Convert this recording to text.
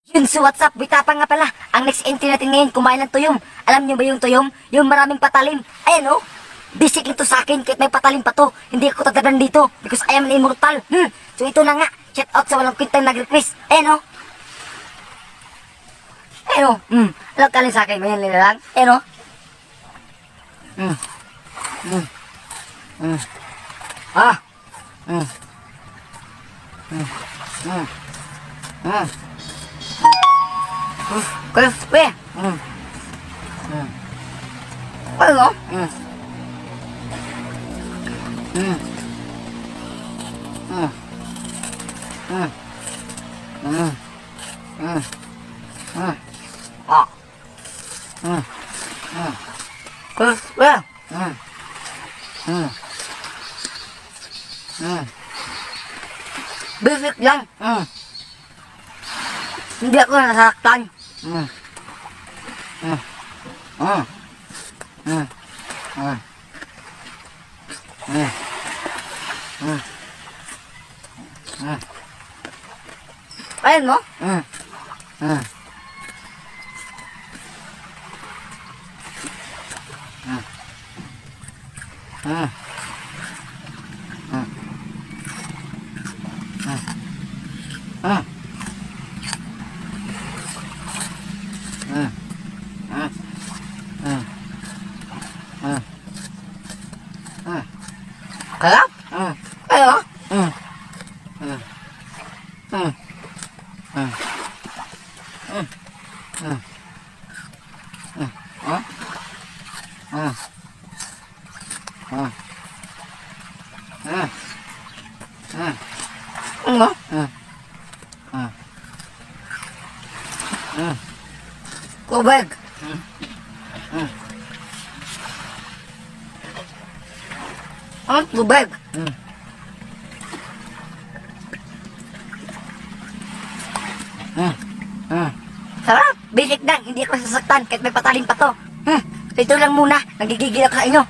Yun, so what's up? Bitapa nga pala. Ang next entry natin ngayon, kumain ng tuyom. Alam niyo ba yung tuyom? Yung maraming patalim. Ayan oh. Basic ito sa akin kahit may patalim pa to. Hindi ako tatagan dito because I am an immortal. So ito na nga. Shout out sa walang kwintang nag-request. Ayan oh. Ayan oh. Alam ka rin sa akin. Mayan nila lang. Ayan oh. Ah. Crispy. Ano? Crispy. Basic lang. Hindi ako nasaktan. Ayan mo? Kaya? Ayo. Tubig. Tubig. Sarap. Basic lang. Hindi ako sasaktan kahit may patalim pa to. Ito lang muna. Nagigigil ako sa inyo.